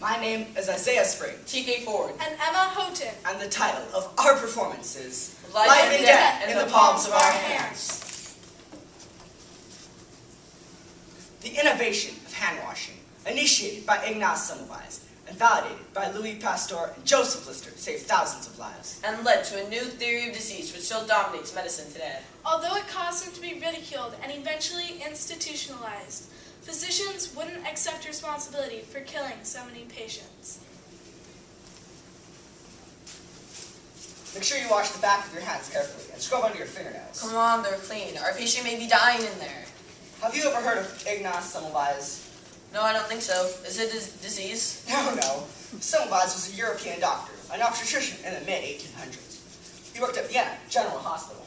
My name is Isaiah Spring, TK Ford, and Emma Houghton. and the title of our performance is Life and Death in the Palms of Our Hands. The innovation of hand washing, initiated by Ignaz Semmelweis and validated by Louis Pasteur and Joseph Lister, saved thousands of lives. And led to a new theory of disease which still dominates medicine today. Although it caused him to be ridiculed and eventually institutionalized, physicians wouldn't accept responsibility for killing so many patients. Make sure you wash the back of your hands carefully and scrub under your fingernails. Come on, they're clean. Our patient may be dying in there. Have you ever heard of Ignaz Semmelweis? No, I don't think so. Is it a disease? No. Semmelweis was a European doctor, an obstetrician in the mid-1800s. He worked at Vienna General Hospital.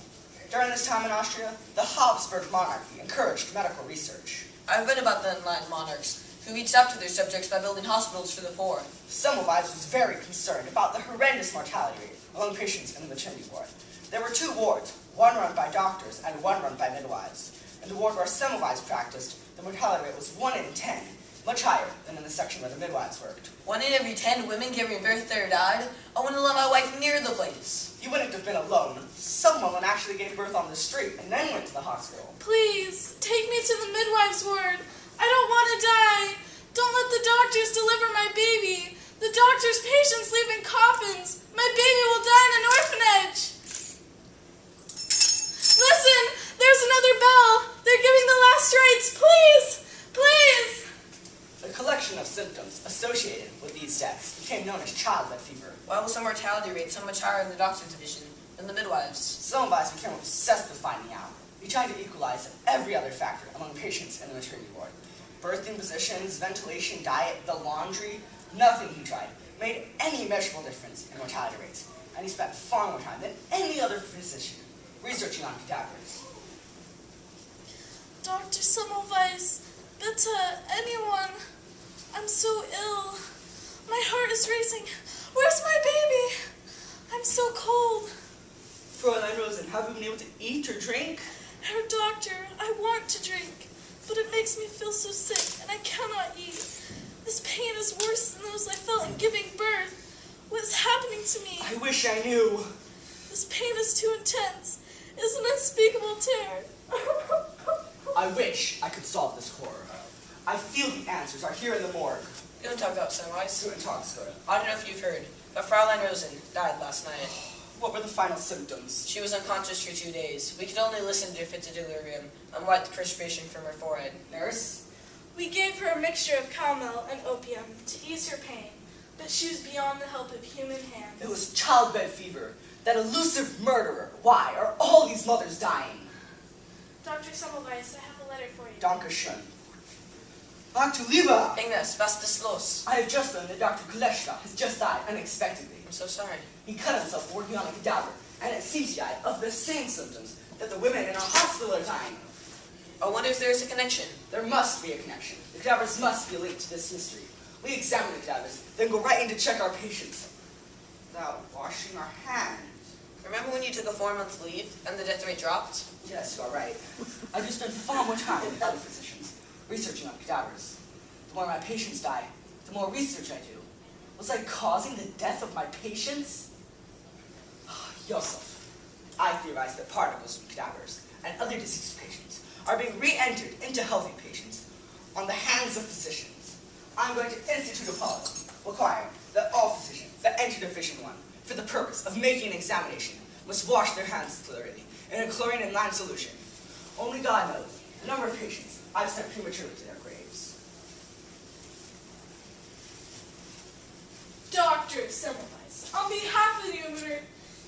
During this time in Austria, the Habsburg monarchy encouraged medical research. I've read about the enlightened monarchs who reached out to their subjects by building hospitals for the poor. Semmelweis was very concerned about the horrendous mortality rate among patients in the maternity ward. There were two wards, one run by doctors and one run by midwives. In the ward where Semmelweis practiced, the mortality rate was 1 in 10, much higher than in the section where the midwives worked. 1 in every 10 women giving birth there died. I wouldn't let my wife near the place. You wouldn't have been alone. Some woman actually gave birth on the street and then went to the hospital. Please, take me to the midwife's ward. I don't want to die. Don't let the doctors deliver my baby. The doctor's patients leave in coffins. My baby will die in an orphanage. Listen, there's another bell. They're giving the last rites. Please, please. The collection of symptoms associated with these deaths became known as childbed fever. Why was the mortality rate so much higher in the doctor's division than the midwives? Semmelweis became obsessed with finding out. He tried to equalize every other factor among patients in the maternity ward. Birthing positions, ventilation, diet, the laundry, nothing he tried made any measurable difference in mortality rates. And he spent far more time than any other physician researching on cadavers. Dr. Semmelweis, bitte, anyone. I'm so ill. My heart is racing. Where's my baby? I'm so cold. Fräulein Rosen, have you been able to eat or drink? Herr Doctor, I want to drink, but it makes me feel so sick and I cannot eat. This pain is worse than those I felt in giving birth. What is happening to me? I wish I knew. This pain is too intense. It's an unspeakable terror. I wish I could solve this horror. I feel the answers are here in the morgue. You don't talk about Semmelweis. Guten Tag, Skoda. I don't know if you've heard, but Fraulein Rosen died last night. What were the final symptoms? She was unconscious for 2 days. We could only listen to her fits of delirium and wipe the perspiration from her forehead. Nurse? We gave her a mixture of calomel and opium to ease her pain, but she was beyond the help of human hands. It was childbed fever. That elusive murderer. Why are all these mothers dying? Dr. Semmelweis, I have a letter for you. Danke schön. Back to Lieber. Ignas, was ist los? I have just learned that Dr. Koleshka has just died unexpectedly. I'm so sorry. He cut himself working on a cadaver, and it seems he died of the same symptoms that the women in our hospital are dying of. I wonder if there's a connection. There must be a connection. The cadavers must be linked to this mystery. We examine the cadavers, then go right in to check our patients without washing our hands. Remember when you took a 4-month leave and the death rate dropped? Yes, you are right. I do spend far more time with other physicians, researching on cadavers. The more my patients die, the more research I do. Was I causing the death of my patients? Joseph, I theorize that particles from cadavers and other deceased patients are being re-entered into healthy patients on the hands of physicians. I'm going to institute a policy requiring that all physicians that enter Division 1 for the purpose of making an examination must wash their hands thoroughly in a chlorine and lime solution. Only God knows the number of patients I've sent prematurely to their graves. Dr. Semmelweis, on behalf of the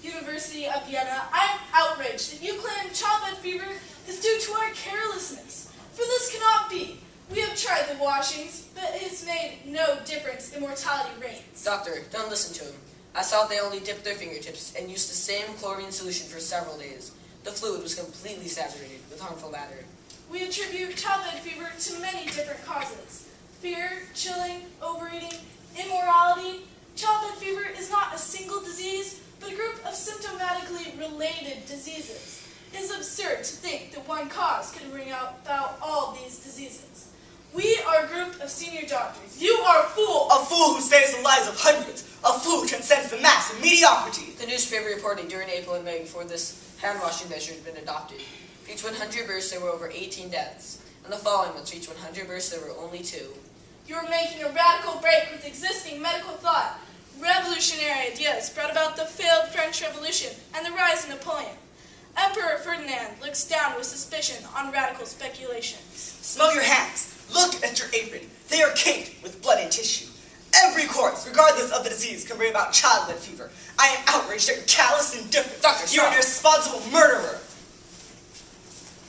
University of Vienna, I am outraged that you claim childbed fever is due to our carelessness. For this cannot be. We have tried the washings, but it has made no difference in mortality rates. Doctor, don't listen to him. I saw they only dipped their fingertips and used the same chlorine solution for several days. The fluid was completely saturated with harmful matter. We attribute childbed fever to many different causes. Fear, chilling, overeating, immorality. Childbed fever is not a single disease, but a group of symptomatically related diseases. It is absurd to think that one cause could bring about all these diseases. We are a group of senior doctors. You are a fool. A fool who saves the lives of hundreds. A fool who transcends the mass of mediocrity. The newspaper reported during April and May before this hand-washing measure had been adopted. For each 100 births, there were over 18 deaths. In the following months, for each 100 births, there were only 2. You are making a radical break with existing medical thought. Revolutionary ideas brought about the failed French Revolution and the rise of Napoleon. Emperor Ferdinand looks down with suspicion on radical speculations. Smell your hands. Look at your apron. They are caked with blood and tissue. Every corpse, regardless of the disease, can bring about childbed fever. I am outraged at your callous indifference. Doctor, You're an stop. irresponsible murderer.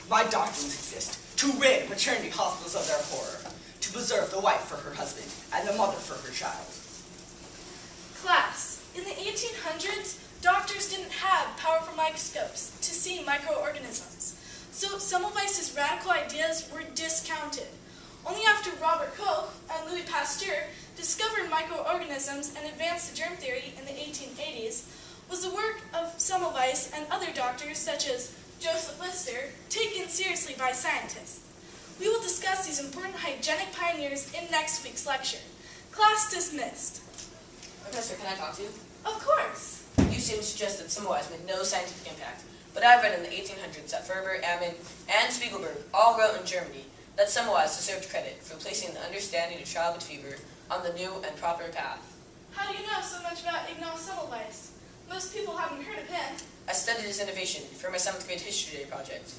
My doctrines exist to rid maternity hospitals of their horror, to preserve the wife for her husband and the mother for her child. Class, in the 1800s, doctors didn't have powerful microscopes to see microorganisms, so Semmelweis's radical ideas were discounted. Only after Robert Koch and Louis Pasteur discovered microorganisms and advanced the germ theory in the 1880s was the work of Semmelweis and other doctors such as Joseph Lister taken seriously by scientists. We will discuss these important hygienic pioneers in next week's lecture. Class dismissed. Professor, can I talk to you? Of course. You seem to suggest that Semmelweis made no scientific impact, but I've read in the 1800s that Ferber, Ammon, and Spiegelberg all wrote in Germany that Semmelweis deserved credit for placing the understanding of childbed fever on the new and proper path. How do you know so much about Ignaz Semmelweis? Most people haven't heard of him. I studied his innovation for my 7th grade History Day project.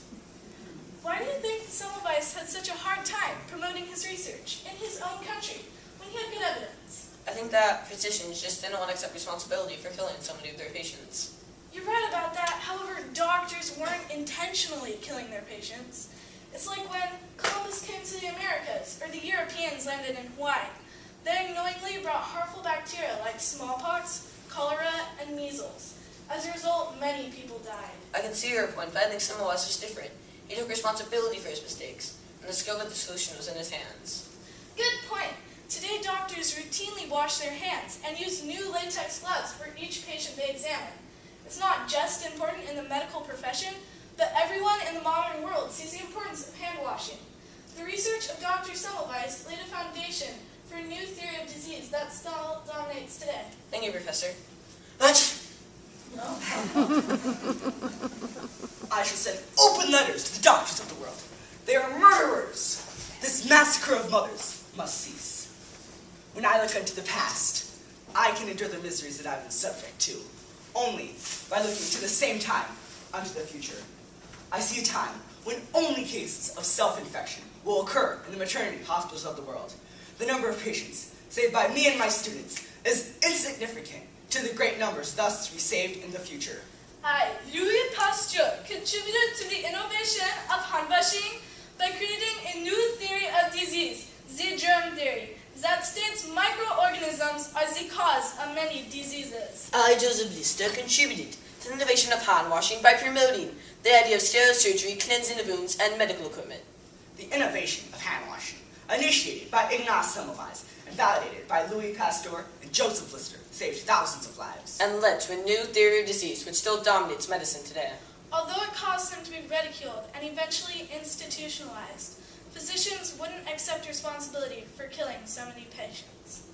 Why do you think Semmelweis had such a hard time promoting his research in his own country when he had good evidence? I think that physicians just didn't want to accept responsibility for killing so many of their patients. You're right about that. However, doctors weren't intentionally killing their patients. It's like when Columbus came to the Americas or the Europeans landed in Hawaii. They unknowingly brought harmful bacteria like smallpox, cholera, and measles. As a result, many people died. I can see your point, but I think Semmelweis was different. He took responsibility for his mistakes and discovered the solution was in his hands. Good point. Today, doctors routinely wash their hands and use new latex gloves for each patient they examine. It's not just important in the medical profession, but everyone in the modern world sees the importance of hand washing. The research of Dr. Semmelweis laid a foundation for a new theory of disease that still dominates today. Thank you, Professor. No. I shall send open letters to the doctors of the world. They are murderers. This massacre of mothers must cease. When I look into the past, I can endure the miseries that I've been subject to, only by looking to the same time unto the future. I see a time when only cases of self-infection will occur in the maternity hospitals of the world. The number of patients saved by me and my students is insignificant to the great numbers thus to be saved in the future. I, Louis Pasteur, contributed to the innovation of hand washing by creating a new theory of disease, the germ theory, that states microorganisms are the cause of many diseases. I, Joseph Lister, contributed to the innovation of hand washing by promoting the idea of sterile surgery, cleansing of wounds, and medical equipment. The innovation of hand washing, initiated by Ignaz Semmelweis and validated by Louis Pasteur and Joseph Lister, saved thousands of lives. And led to a new theory of disease which still dominates medicine today. Although it caused them to be ridiculed and eventually institutionalized, physicians wouldn't accept responsibility for killing so many patients.